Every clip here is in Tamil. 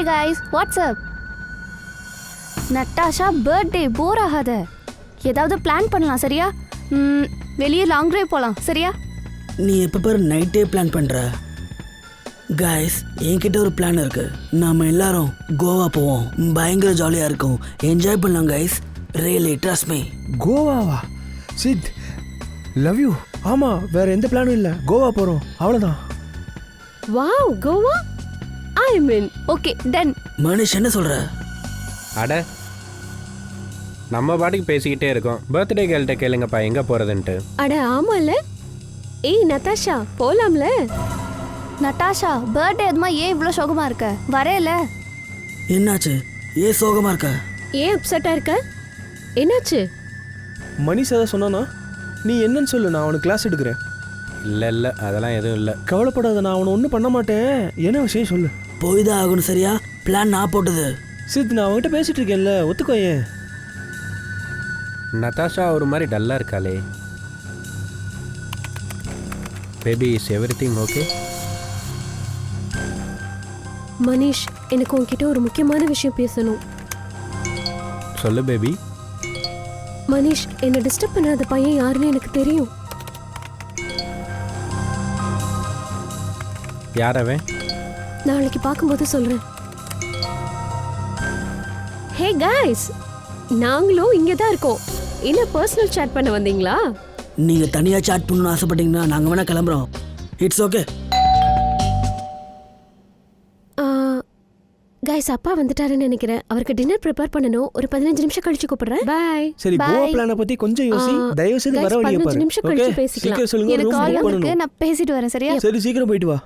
Hi guys, what's up? Natasha birthday, bore ஆகாத. ஏதாவது பிளான் பண்ணலாம் சரியா? வெளியே லாங் டிரைவ் போகலாம் சரியா? நீ எப்போ பாரு நைட்டே பிளான் பண்ணுற. காய்ஸ், என்கிட்ட ஒரு பிளான் இருக்கு. நாம எல்லாரும் கோவா போவோம். பயங்கர ஜாலியாக இருக்கும். என்ஜாய் பண்ணலாம் காய்ஸ். Really trust me. கோவாவா? Sid, love you. ஆமாம், வேற எந்த பிளானும் இல்லை. கோவா போகிறோம், அவ்வளோதான். Wow, Goa I mean. Okay done. Manush என்ன சொல்கிற? அட, நம்ம பாட்டுக்கு பேசிக்கிட்டே இருக்கோம். பர்த்டே கேர்ள்கிட்ட கேளுங்கப்பா எங்கே போகிறதுன்ட்டு. அட ஆமால. ஏய் நதாஷா, போலாம்ல? நட்டாஷா, பர்த்டே அதுமா ஏன் இவ்வளோ சோகமாக இருக்க? வரேல. என்னாச்சு? ஏன் சோகமாக இருக்க? ஏன் அப்செட்டா இருக்க? என்னாச்சு? மணிஷ் அதை சொன்னானா? நீ என்னன்னு சொல்லு, நான் அவனுக்கு கிளாஸ் எடுக்கிறேன். இல்லை அதெல்லாம் எதுவும் இல்லை. கவலைப்படாத, நான் அவனை ஒன்றும் பண்ண மாட்டேன். என்ன விஷயம் சொல்லு. போய் தான் ஆகணும் சரியா? பிளான் நான் போட்டது. சித், நான் அவன்கிட்ட பேசிட்டு இருக்கேன்ல, ஒத்துக்கோ. ஏன் நதாஷா ஒரு மாதிரி டல்லாக இருக்காளே. Baby, is everything okay? Manish, எனக்கு உன்கிட்ட ஒரு முக்கியமான விஷயம் பேசணும். சொல்லு பேபி. மனிஷ், என்னை டிஸ்டர்ப் பண்ணாத பையன் யாருன்னு எனக்கு தெரியும். யார் அவன்? நாளைக்கு பார்க்கும்போது சொல்றேன். ஹே காய்ஸ், நாங்களும் இங்கே தான் இருக்கோம். என்ன பர்சனல் சாட் பண்ண வந்தீங்களா? நீங்கள் தனியாக சாட் பண்ணணும்னு ஆசைப்பட்டீங்கன்னா நாங்கள் வேணால் கிளம்புறோம். It's okay. காய்ஸ், அப்பா வந்துட்டாருன்னு நினைக்கிறேன். அவருக்கு டின்னர் ப்ரிப்பேர் பண்ணணும். ஒரு 15 நிமிஷம் கழிச்சு கூப்பிடுறேன். பை. சரி, கோவா பிளானை பத்தி கொஞ்சம் யோசி. தயவு செய்து வர வழியை 15 பாரு. நிமிஷம் ஓகே, கழிச்சு பேசிக்கலாம். சீக்கிரம் சொல்லுங்க. எனக்கு ரூம் கால் புக் இருக்கு, பண்ணனும். நான் பேசிட்டு வரேன் சரியா? சரி, சீக்கிரம் போயிட்டு வா.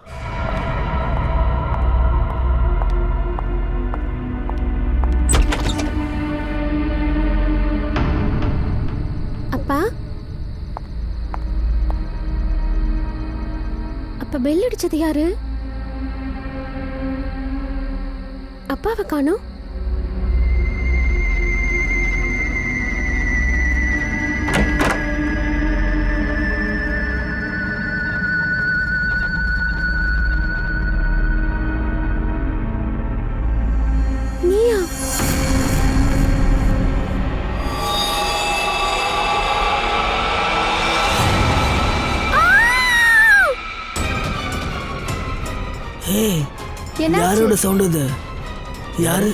அப்பா, அப்ப பெல் அடிச்சது யாரு? அப்பாவை காணோம். நீயா? ஹே, என்னாச்சு? யாரோட சவுண்ட் இது? யாரு?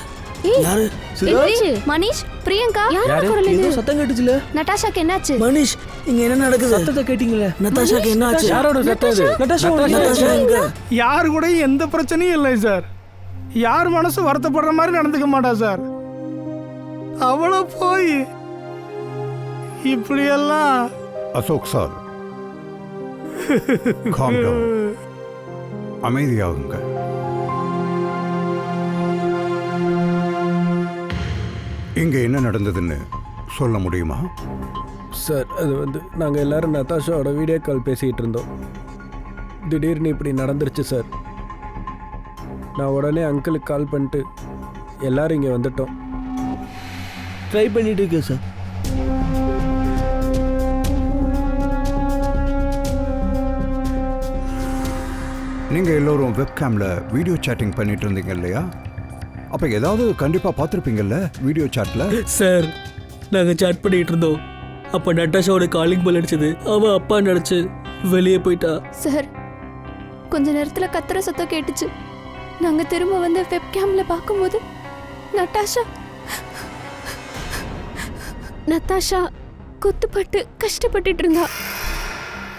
யாரு? என்னாச்சு? மனிஷ், பிரியங்கா, யாரோட குரல் ஏதோ இது? சத்தம் கேட்டுச்சுல. நட்டாஷாக்கு என்னாச்சு? மனிஷ், இங்க என்ன நடக்குது? சத்தத்தை கேட்டீங்களே. நதாஷாக்கு என்ன ஆச்சு? யாரோட சத்தம் அது? நதாஷா எங்க? யாரு கூட எந்த பிரச்சனையும் இல்லை சார். யார் மனசு வருத்தப்படுற மாதிரி நடந்துக்க மாட்டா சார். அவளை போய் இப்படியெல்லாம். Ashok sir, calm down. அமைதியாகுங்க. இங்க என்ன நடந்ததுன்னு சொல்ல முடியுமா? சார், அது நாங்கள் எல்லாரும் நதாஷாவோட வீடியோ கால் பேசிக்கிட்டு இருந்தோம். திடீர்னு இப்படி நடந்துருச்சு சார். நான் உடனே அங்கிளுக்கு கால் பண்ணிட்டு எல்லாரும் இங்கே வந்துட்டோம். ட்ரை பண்ணிட்டு இருக்கேன் சார். நீங்க எல்லோரும் வெப்கேம்ல வீடியோ சேட்டிங் பண்ணிட்டு இருந்தீங்க இல்லையா? அப்ப ஏதாவது கண்டிப்பா பார்த்துருப்பீங்கல்ல வீடியோ சாட்ல. சார், நாங்கள் சாட் பண்ணிட்டு இருந்தோம். அப்போ நட்டாஷாவோட காலிங் பெல் அடிச்சது. அவன் அப்பா நினச்சி வெளியே போயிட்டா. சார், கொஞ்ச நேரத்துல கத்துற சத்தம் கேட்டுச்சு. நாங்க திரும்ப வந்து வெப்கேம்ல பார்க்கும்போது நதாஷா குத்துப்பட்டு கஷ்டப்பட்டுட்டு இருந்தா.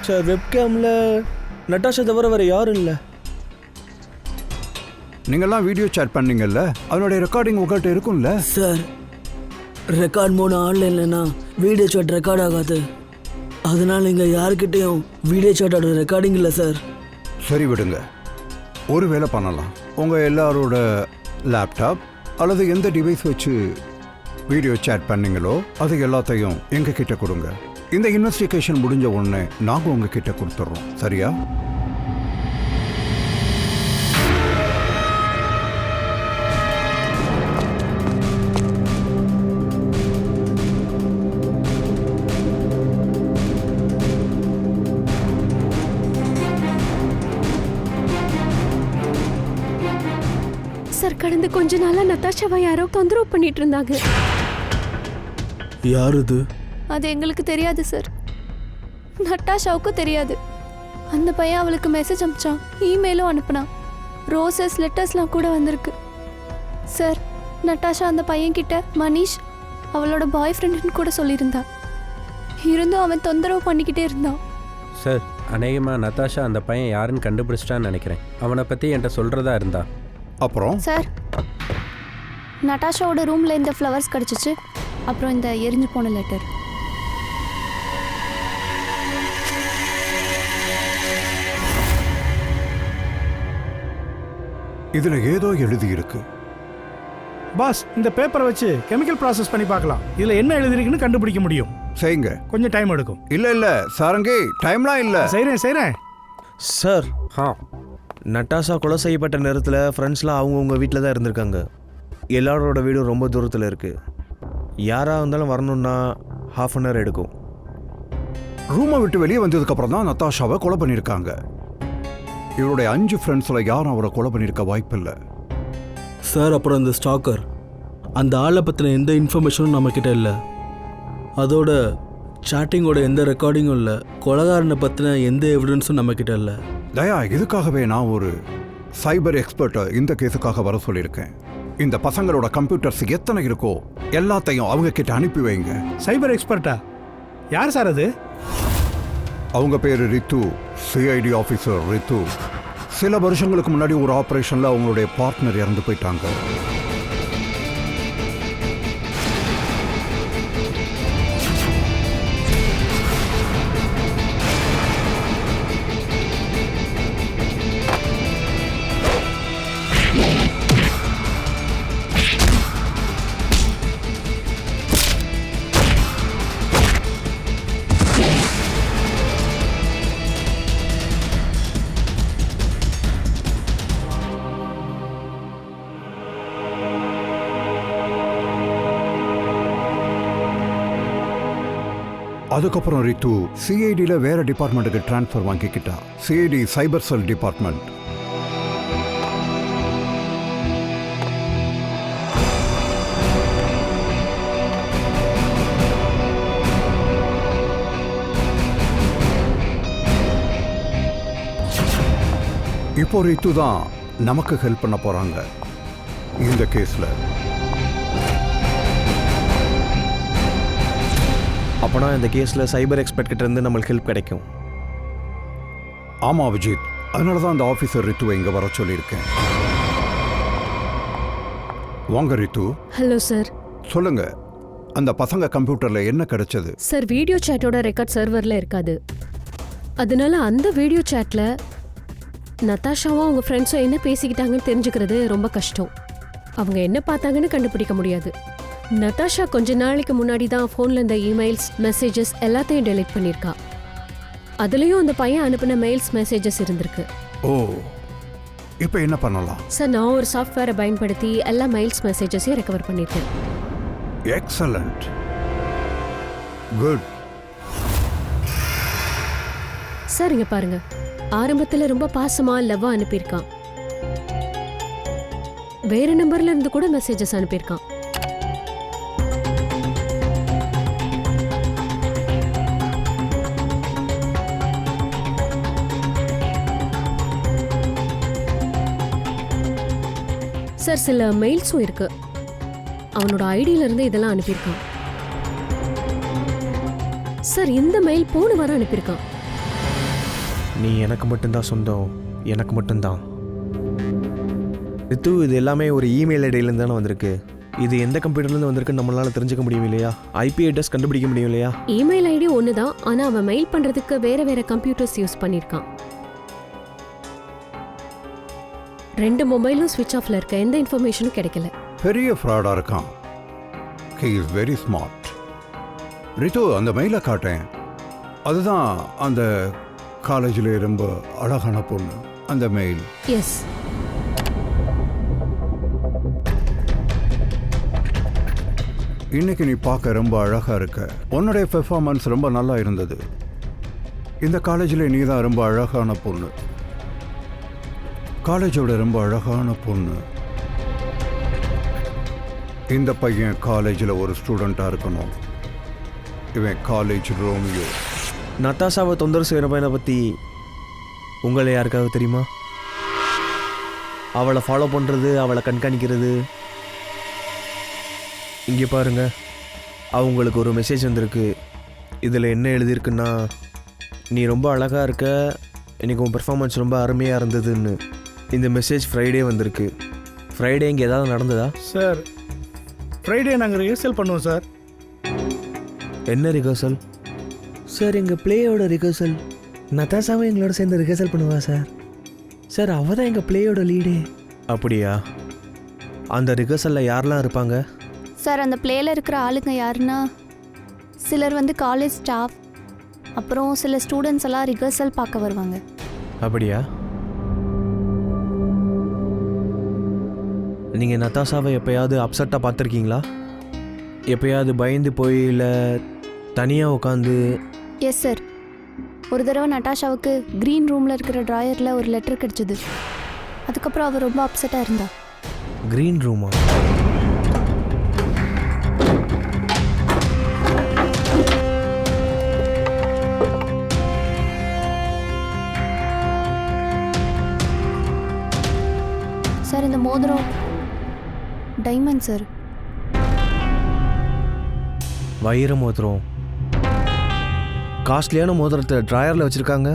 சார், வெப்கேம்ல நட்டாஷா தவிர வேற யாரும் இல்லை. நீங்கெல்லாம் வீடியோ சாட் பண்ணீங்கல்ல, அதனுடைய ரெக்கார்டிங் உங்கள்கிட்ட இருக்கும்ல? சார், ரெக்கார்ட் மோட் ஆன்ல இல்லைன்னா வீடியோ சாட் ரெக்கார்ட் ஆகாது. அதனால இங்க யாருக்கிட்டையும் வீடியோ சாட்டோட ரெக்கார்டிங் இல்லை சார். சரி விடுங்க, ஒரு வேலை பண்ணலாம். உங்க எல்லாரோட லேப்டாப் அல்லது எந்த டிவைஸ் வச்சு வீடியோ சேட் பண்ணீங்களோ அது எல்லாத்தையும் எங்க கிட்ட கொடுங்க. இந்த இன்வெஸ்டிகேஷன் முடிஞ்ச உடனே நாங்க உங்ககிட்ட கொடுத்துட்றோம். சரியா? சார் கடந்த கொஞ்ச நாளா நதாஷாவை யாரோ தொந்தரவு பண்ணிட்டு இருந்தாங்க. யார் இது? அது எங்களுக்கு தெரியாது சார். நட்டாஷாவுக்கும் தெரியாது. அந்த பையன் அவளுக்கு மெசேஜ் அனுப்பிச்சான், இமெயிலும் அனுப்புனான், ரோசஸ் லெட்டர்ஸ்லாம் கூட வந்திருக்கு சார். நட்டாஷா அந்த பையன்கிட்ட மனிஷ் அவளோட பாய் ஃப்ரெண்டுன்னு கூட சொல்லியிருந்தா. இருந்தும் அவன் தொந்தரவு பண்ணிக்கிட்டே இருந்தான் சார். அநேகமாக நதாஷா அந்த பையன் யாருன்னு கண்டுபிடிச்சிட்டான்னு நினைக்கிறேன். அவனை பற்றி என்கிட்ட சொல்கிறதா இருந்தா. அப்புறம் சார், நட்டாஷாவோட ரூமில் இந்த ஃப்ளவர்ஸ் கிடச்சிச்சு. அப்புறம் இந்த எரிஞ்சு போன லெட்டர். இதுல ஏதோ எழுதி இருக்கு. பாஸ், இந்த பேப்பரை வச்சு கெமிக்கல் ப்ராசஸ் பண்ணி பார்க்கலாம். இதில் என்ன எழுதிருக்குன்னு கண்டுபிடிக்க முடியும். செய்யுங்க. கொஞ்சம் டைம் எடுக்கும். இல்ல சாரங்கி, டைம்லாம் இல்ல. செய்கிறேன். சார், ஆ, நட்டாஷா கொலை செய்யப்பட்ட நேரத்தில் ஃப்ரெண்ட்ஸ்லாம் அவங்கவுங்க வீட்டில் தான் இருந்திருக்காங்க. எல்லாரோட வீடும் ரொம்ப தூரத்தில் இருக்குது. யாராக இருந்தாலும் வரணுன்னா ½ அன் ஹவர் எடுக்கும். ரூமை விட்டு வெளியே வந்ததுக்கு அப்புறம் தான் நதாஷாவை கொலை பண்ணியிருக்காங்க. இவருடைய 5 ஃப்ரெண்ட்ஸில் யாரும் அவரை கொலை பண்ணியிருக்க வாய்ப்பில்லை. சார், அப்புறம் அந்த ஸ்டாக்கர், அந்த ஆளை பற்றின எந்த இன்ஃபர்மேஷனும் நம்மக்கிட்ட இல்லை. அதோட சாட்டிங்கோட எந்த ரெக்கார்டிங்கும் இல்லை. கொலைகாரனை பற்றின எந்த எவிடன்ஸும் நம்மக்கிட்ட இல்லை. தயா, இதுக்காகவே நான் ஒரு சைபர் எக்ஸ்பர்ட்டை இந்த கேஸுக்காக வர சொல்லியிருக்கேன். இந்த பசங்களோட கம்ப்யூட்டர்ஸ் எத்தனை இருக்கோ எல்லாத்தையும் அவங்க கிட்ட அனுப்பி வைங்க. சைபர் எக்ஸ்பர்ட்டா? யார் சார் அது? அவங்க பேர் ரித்து, சிஐடி ஆஃபீஸர் ரித்து. சில வருஷங்களுக்கு முன்னாடி ஒரு ஆப்ரேஷனில் அவங்களுடைய பார்ட்னர் இறந்து போயிட்டாங்க. அதுக்கப்புறம் ரித்து சிஐடியில் வேற டிபார்ட்மெண்ட்டுக்கு டிரான்ஸ்ஃபர் வாங்கிக்கிட்டா. சிஐடி சைபர் செல் டிபார்ட்மெண்ட். இப்போ ரித்து தான் நமக்கு ஹெல்ப் பண்ண போறாங்க இந்த கேஸ்ல. அப்போனா இந்த கேஸில் சைபர் எக்ஸ்பர்ட் கிட்ட இருந்து நம்மளுக்கு ஹெல்ப் கிடைக்கும். ஆமா விஜித், அதனால தான் அந்த ஆஃபீஸர் ரித்துவை இங்கே வர சொல்லியிருக்கேன். வாங்க ரித்து. Hello sir. சொல்லுங்க, அந்த பசங்க கம்ப்யூட்டர்ல என்ன கிடைச்சது? சார், வீடியோ சேட்டோட ரெக்கார்ட் சர்வரில் இருக்காது. அதனால அந்த வீடியோ சேட்டில் நதாஷாவும் அவங்க ஃப்ரெண்ட்ஸும் என்ன பேசிக்கிட்டாங்கன்னு தெரிஞ்சுக்கிறது ரொம்ப கஷ்டம். அவங்க என்ன பார்த்தாங்கன்னு கண்டுபிடிக்க முடியாது. நதாஷா கொஞ்ச நாளைக்கு முன்னாடி தான் ஃபோனில் இந்த இமெயில்ஸ் மெசேஜஸ் எல்லாத்தையும் டெலீட் பண்ணியிருக்கா. அதுலேயும் அந்த பையன் அனுப்பின மெயில்ஸ் மெசேஜஸ் இருந்திருக்கு. ஓ, இப்போ என்ன பண்ணலாம்? சார், நான் ஒரு சாஃப்ட்வேரை பயன்படுத்தி எல்லா மெயில்ஸ் மெசேஜஸையும் ரெக்கவர் பண்ணியிருக்கேன். Excellent, good. சார், இங்க பாருங்க. ஆரம்பத்தில் ரொம்ப பாசமா லவ்வா அனுப்பியிருக்கான். வேற நம்பர்ல இருந்து கூட மெசேஜஸ் அனுப்பியிருக்கான். சார், சில மெயில்ஸும் இருக்கு. அவனோட ஐடியில இருந்து இதெல்லாம் அனுப்பியிருக்கான். சார், இந்த மெயில் போன வாரம் அனுப்பியிருக்கான். நீ எனக்கு மட்டும்தான் சொந்தம், எனக்கு மட்டும்தான். ரித்து, இது எல்லாமே ஒரு இமெயில் ஐடியிலேருந்து தானே வந்திருக்கு. இது எந்த கம்ப்யூட்டர்லேருந்து வந்திருக்குன்னு நம்மளால தெரிஞ்சுக்க முடியும் இல்லையா? ஐபி அட்ரஸ் கண்டுபிடிக்க முடியும் இல்லையா? இமெயில் ஐடி ஒன்று தான், ஆனால் அவன் மெயில் பண்ணுறதுக்கு வேற வேற கம்ப்யூட்டர்ஸ் யூஸ் பண்ணியிருக்கான். 2 மொபைலும் ஸ்விட்ச் ஆஃப்ல இருக்க, எந்த இன்ஃபர்மேஷனும் கிடைக்கல. பெரிய ஃப்ராடா இருக்கான். He is very smart. Ritu, அந்த மெயிலை காட்டேன். அதுதான் அந்த காலேஜில் ரொம்ப அழகான பொண்ணு. அந்த மெயில். எஸ். இன்னைக்கு நீ பார்க்க ரொம்ப அழகா இருக்க. உன்னுடைய பெர்ஃபார்மன்ஸ் ரொம்ப நல்லா இருந்தது. இந்த காலேஜில் நீ தான் ரொம்ப அழகான பொண்ணு. காலேஜோட ரொம்ப அழகான பொண்ணு. இந்த பையன் காலேஜில் ஒரு ஸ்டூடெண்ட்டாக இருக்கணும். இவன் காலேஜ் ரோமியோ. நத்தாஷாவை தொந்தரவு செய்கிற பையனை பற்றி உங்களை யாருக்காவது தெரியுமா? அவளை ஃபாலோ பண்ணுறது, அவளை கண்காணிக்கிறது. இங்கே பாருங்க, அவங்களுக்கு ஒரு மெசேஜ் வந்திருக்கு. இதில் என்ன எழுதியிருக்குன்னா, நீ ரொம்ப அழகாக இருக்க, இன்றைக்கி உன் பெர்ஃபார்மன்ஸ் ரொம்ப அருமையாக இருந்ததுன்னு. இந்த மெசேஜ் ஃப்ரைடே வந்திருக்கு. ஃப்ரைடே இங்கே ஏதாவது நடந்ததா? சார் ஃப்ரைடே நாங்கள் ரிஹர்சல் பண்ணுவோம் சார். என்ன ரிஹர்சல்? சார் எங்கள் பிளேயோட ரிஹர்சல். நத்தாஷாவும் எங்களோட சேர்ந்து ரிஹர்சல் பண்ணுவா சார். சார் அவள் தான் எங்கள் பிளேயோட லீடே. அப்படியா? அந்த ரிஹர்சலில் யாரெல்லாம் இருப்பாங்க? சார் அந்த பிளேயில் இருக்கிற ஆளுங்க யாருன்னா, சிலர் வந்து காலேஜ் ஸ்டாஃப், அப்புறம் சில ஸ்டூடெண்ட்ஸ் எல்லாம் ரிஹர்சல் பார்க்க வருவாங்க. அப்படியா? நீங்கள் நத்தாஷாவை எப்போயாவது அப்செட்டாக பார்த்துருக்கீங்களா? எப்போயாவது பயந்து போய் இல்லை தனியாக உட்காந்து? Yes sir. ஒரு தடவை நட்டாஷாவுக்கு க்ரீன் ரூமில் இருக்கிற ட்ராயரில் ஒரு லெட்டர் கிடச்சிது. அதுக்கப்புறம் அவள் ரொம்ப அப்செட்டாக இருந்தா. க்ரீன் ரூமா? சார் இந்த மோதிரம் டைமண்ட் சார். வைர மோதிரம். காஸ்ட்லியான மோதிரத்தை ட்ராயரில் வச்சுருக்காங்க.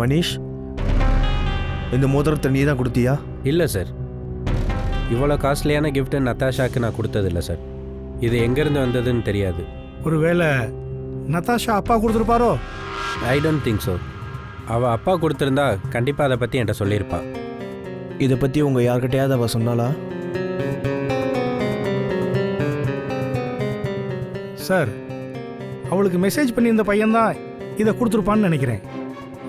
மனிஷ், இந்த மோதிரத்தை நீ தான் கொடுத்தியா? இல்லை சார், இவ்வளோ காஸ்ட்லியான கிஃப்ட்டு நத்தாஷாக்கு நான் கொடுத்ததில்ல சார். இது எங்கேருந்து வந்ததுன்னு தெரியாது. ஒருவேளை நத்தாஷா அப்பா கொடுத்துருப்பாரோ? I don't think so. அவள் அப்பா கொடுத்துருந்தா கண்டிப்பாக அதை பற்றி என்கிட்ட சொல்லியிருப்பாள். இதை பற்றி உங்கள் யார்கிட்டையாவது அவள் சொன்னாலா? சார் அவளுக்கு மெசேஜ் பண்ணி இந்த பையன்தான் இதை கொடுத்துருப்பான்னு நினைக்கிறேன்.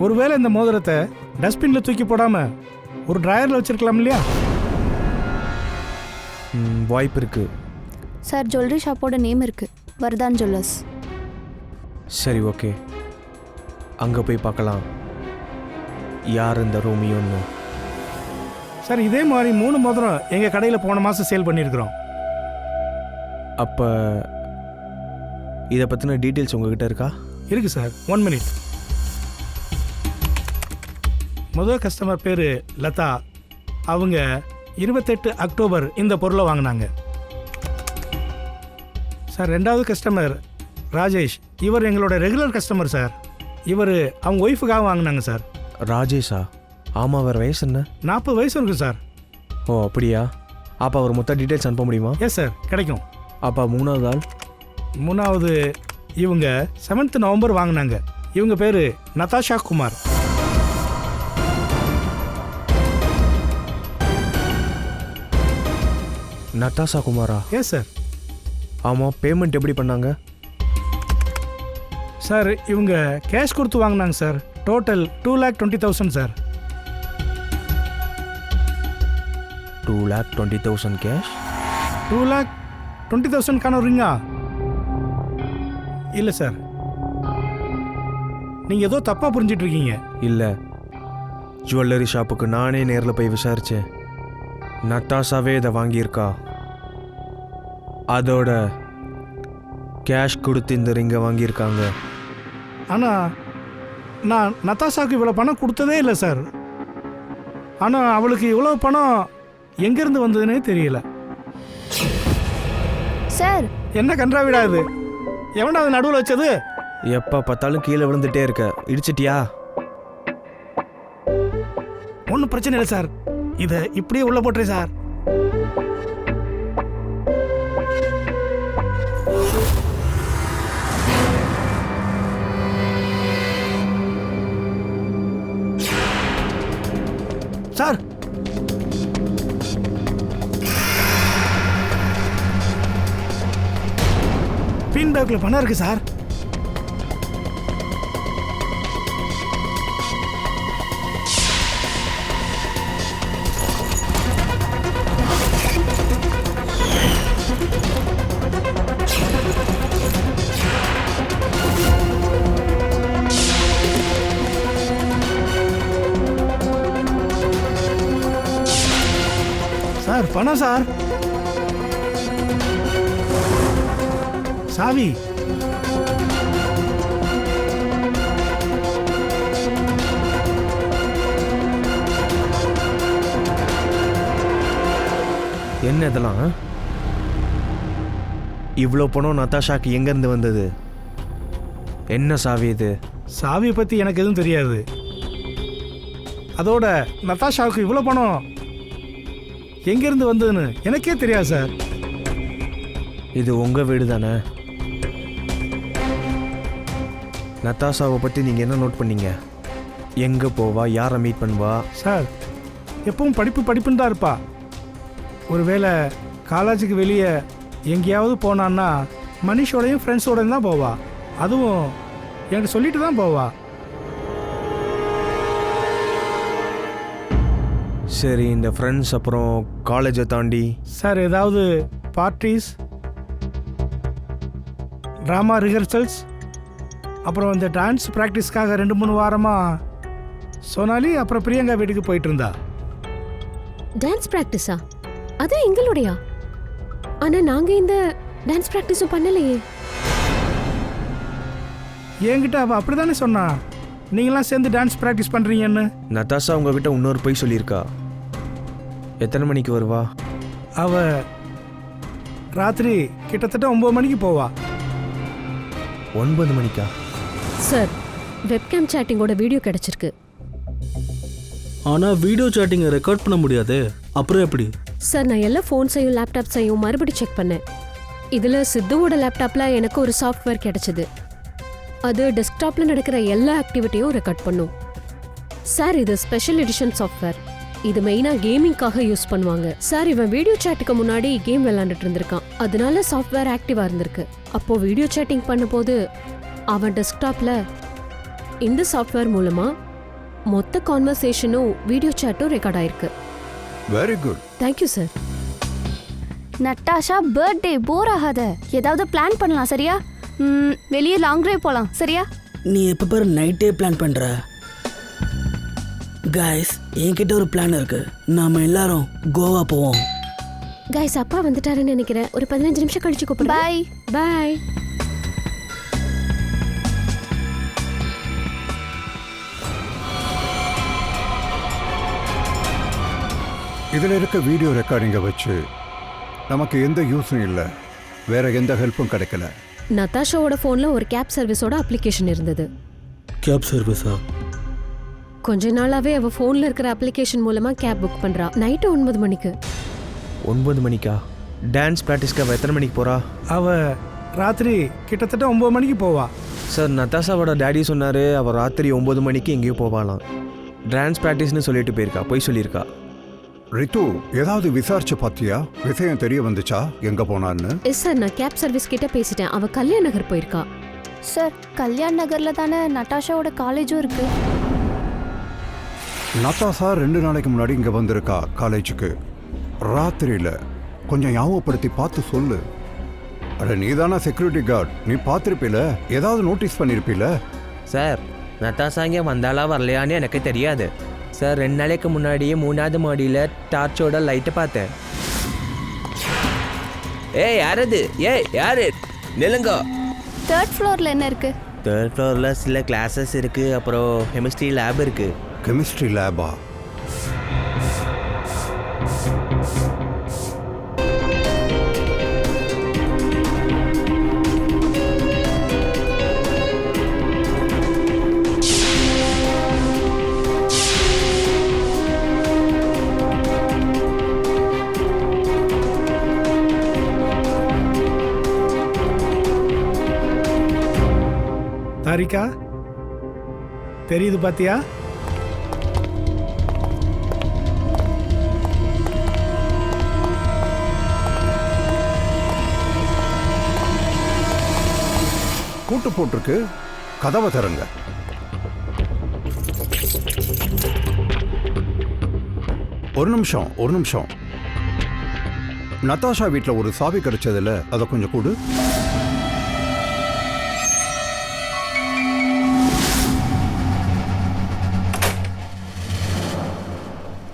ஒருவேளை இந்த மோதிரத்தை டஸ்ட்பினில் தூக்கி போடாமல் ஒரு ட்ராயரில் வச்சுருக்கலாம் இல்லையா? வாய்ப்பு இருக்குது. சார் ஜுவல்லரி ஷாப்போட நேம் இருக்குது, வர்தான் ஜுவல்லர்ஸ். சரி, ஓகே, அங்கே போய் பார்க்கலாம் யார் இந்த ரோமியோன்னு. சார் இதே மாதிரி 3 மோதிரம் எங்கள் கடையில் போன மாதம் சேல் பண்ணியிருக்கிறோம். அப்போ இதை பற்றின டீட்டெயில்ஸ் உங்ககிட்ட இருக்கா? இருக்குது சார். 1 மினிட். முதல் கஸ்டமர் பேர் லதா. அவங்க 28 அக்டோபர் இந்த பொருளை வாங்கினாங்க. சார் ரெண்டாவது கஸ்டமர் ராஜேஷ். இவர் எங்களோட ரெகுலர் கஸ்டமர் சார். இவர் அவங்க ஒய்ஃபுக்காக வாங்கினாங்க சார். ராஜேஷா? ஆமாம், அவர் வயசு என்ன? 40 வயசு இருக்கும் சார். ஓ அப்படியா? அப்போ அவர் மொத்த டீட்டெயில்ஸ் அனுப்ப முடியுமா? எஸ் சார், கிடைக்கும். அப்போ மூணாவது ஆள்? மூணாவது இவங்க 7th நவம்பர் வாங்கினாங்க. இவங்க பேர் நதாஷா குமார். நட்டாஷா குமாரா? Yes sir. ஆமாம், பேமெண்ட் எப்படி பண்ணாங்க? சார் இவங்க கேஷ் கொடுத்து வாங்கினாங்க சார். Total 2,20,000 sir. 2,20,000 கேஷ்? 2,20,000க்கான ரிங்கா? இல்லை சார், நீங்கள் ஏதோ தப்பாக புரிஞ்சிட்டு இருக்கீங்க. இல்லை, ஜுவல்லரி ஷாப்புக்கு நானே நேரில் போய் விசாரித்தேன். நட்டாஷாவே இதை வாங்கியிருக்கா. அதோட கேஷ் கொடுத்து இந்த ரிங்கை வாங்கியிருக்காங்க. ஆனால் நான் நத்தாஷாவுக்கு இவ்வளோ பணம் கொடுத்ததே இல்லை சார். ஆனால் அவளுக்கு இவ்வளோ பணம் எங்கேருந்து வந்ததுன்னே தெரியல சார். என்ன கன்றாவிடா இது? எவன்டா அது நடுவில் வச்சது? எப்போ பார்த்தாலும் கீழே விழுந்துட்டே இருக்க. இடிச்சிட்டியா? ஒன்றும் பிரச்சனை இல்லை சார், இதை இப்படியே உள்ள போட்டுறேன் சார். சார் பின் பேக்ல பணம் இருக்கு சார். சார் சார் பணம் சார். சாவி. என்ன இதெல்லாம்? இவ்வளோ பணம் நத்தாஷாக்கு எங்கேருந்து வந்தது? என்ன சாவி இது? சாவியை பற்றி எனக்கு எதுவும் தெரியாது. அதோட நத்தாஷாவுக்கு இவ்வளோ பணம் எங்கேருந்து வந்ததுன்னு எனக்கே தெரியாது சார். இது உங்கள் வீடு தானே? நத்தாஷாவை பற்றி நீங்கள் என்ன நோட் பண்ணீங்க? எங்கே போவா, யாரை மீட் பண்ணுவா? சார் எப்பவும் படிப்புன்னு தான் இருப்பா. ஒருவேளை காலேஜுக்கு வெளியே எங்கேயாவது போனான்னா மனிஷோடையும் ஃப்ரெண்ட்ஸோடையும் தான் போவா. அதுவும் எனக்கு சொல்லிட்டு தான் போவா. சரி, இந்த ஃப்ரெண்ட்ஸ் அப்புறம் காலேஜை தாண்டி சார் ஏதாவது பார்ட்டிஸ், ட்ராமா ரிஹர்சல்ஸ், அப்புறம் இந்த டான்ஸ் ப்ராக்டிஸ்க்காக 2-3 வாரமாக சோனாலி அப்புறம் பிரியங்கா வீட்டுக்கு போயிட்டு இருந்தா. டான்ஸ் ப்ராக்டிஸா? அது எங்களுடையா? ஆனா நாங்க இந்த டான்ஸ் ப்ராக்டிஸும் பண்ணலையே. என்கிட்ட அவள் அப்படி தானே சொன்னா, நீங்களாம் சேர்ந்து டான்ஸ் ப்ராக்டிஸ் பண்ணுறீங்கன்னு. நத்தாஷா உங்ககிட்ட இன்னொரு பொய் சொல்லியிருக்கா. எத்தனை மணிக்கு வருவா? அவள் ராத்திரி கிட்டத்தட்ட 9 மணிக்கு போவா. 9 மணிக்கா? சார், வெப்கேம் சேட்டிங்கோட வீடியோ கிடைச்சிருக்கு. ஆனால் வீடியோ சேட்டிங்கை ரெக்கார்ட் பண்ண முடியாது. அப்புறம் எப்படி? சார், நான் எல்லா ஃபோன்ஸையும் லேப்டாப்ஸையும் மறுபடி செக் பண்ணேன். இதில் சித்துவோட லேப்டாப்பில் எனக்கு ஒரு சாஃப்ட்வேர் கிடைச்சது. அது டெஸ்க்டாப்பில் நடக்கிற எல்லா ஆக்டிவிட்டியும் ரெக்கார்ட் பண்ணும். சார், இது ஸ்பெஷல் எடிஷன் சாஃப்ட்வேர். இது மெயினாக கேமிங்காக யூஸ் பண்ணுவாங்க. சார், இவன் வீடியோ சேட்டுக்கு முன்னாடி கேம் விளையாண்டுட்டு இருந்திருக்கான். அதனால சாஃப்ட்வேர் ஆக்டிவாக இருந்திருக்கு. அப்போது வீடியோ சேட்டிங் பண்ணும்போது அவன் டெஸ்க்டாப்பில் இந்த சாஃப்ட்வேர் மூலமாக மொத்த கான்வர்சேஷனும் வீடியோ சேட்டும் ரெக்கார்ட் ஆயிருக்கு. Very good. Thank you sir. Natasha birthday, bore ஆகாத. ஏதாவது பிளான் பண்ணலாம் சரியா? வெளியே லாங் டிரைவ் போகலாம் சரியா? நீ எப்போ பாரு நைட்டே பிளான் பண்ணுற. கைஸ், என்கிட்ட ஒரு பிளான் இருக்கு. நாம எல்லாரும் கோவா போவோம். கைஸ், அப்பா வந்துட்டாருன்னு நினைக்கிறேன். ஒரு 15 நிமிஷம் கழிச்சு கூப்பிடுறேன். பாய் பாய். இதில் இருக்க வீடியோ ரெக்கார்டிங்கை வச்சு நமக்கு எந்த யூஸும் இல்லை, வேற எந்த ஹெல்ப்பும் கிடைக்கல. நதாஷாவோட ஃபோன்ல ஒரு கேப் சர்வீஸோட அப்ளிகேஷன் இருந்தது. கேப் சர்வீஸா? கொஞ்ச நாளாவே அவ ஃபோன்ல இருக்கிற அப்ளிகேஷன் மூலமா கேப் புக் பண்றா. நைட்டு 9 மணிக்கு. 9 மணிக்கா? டான்ஸ் ப்ராக்டிஸ்க்கு அவள் எத்தனை மணிக்கு போகிறா? அவள் ராத்திரி கிட்டத்தட்ட 9 மணிக்கு போவா. சார், நத்தாஷாவோட டேடி சொன்னார் அவள் ராத்திரி 9 மணிக்கு எங்கேயோ போவாளாம். டான்ஸ் ப்ராக்டிஸ்னு சொல்லிட்டு போயிருக்கா, போய் சொல்லியிருக்கா. ரித்து, ஏதாவது விசாரிச்சு பார்த்தியா? விஷயம் தெரிய வந்துச்சா எங்க போனான்னு? எஸ் சார், நான் கேப் சர்வீஸ் கிட்ட பேசிட்டேன். அவ கல்யாண் நகர் போயிருக்கா. சார், கல்யாண் நகர்ல தானே நட்டாஷாவோட காலேஜும் இருக்கு. நத்தாஷா 2 நாளைக்கு முன்னாடி இங்க வந்திருக்கா காலேஜுக்கு. ராத்திரியில கொஞ்சம் ஞாபகப்படுத்தி பார்த்து சொல்லு. அட, நீ தானே செக்யூரிட்டி கார்டு, நீ பார்த்துருப்பில, ஏதாவது நோட்டீஸ் பண்ணியிருப்பில. சார், நத்தாஷா இங்கே வந்தாலா வரலையான்னு எனக்கு தெரியாது சார். 2 நாளைக்கு முன்னாடியே 3வது மாடியில் டார்ச்சோட லைட்டை பார்த்தேன். ஏய், யாரது? ஏய், யாரு? நிலுங்க. 3rd ஃப்ளோர்ல என்ன இருக்கு? 3rd ஃப்ளோரில் சில கிளாஸஸ் இருக்குது, அப்புறம் கெமிஸ்ட்ரி லேப் இருக்குது. கெமிஸ்ட்ரி லேபா? தாரிகா, தெரியுது பாத்தியா? கூட்டு போட்டிருக்கு, கதவை திறங்க. ஒரு நிமிஷம். நத்தாஷா வீட்டில் ஒரு சாவி கிடைச்சதில்ல, அதை கொஞ்சம் கொடு.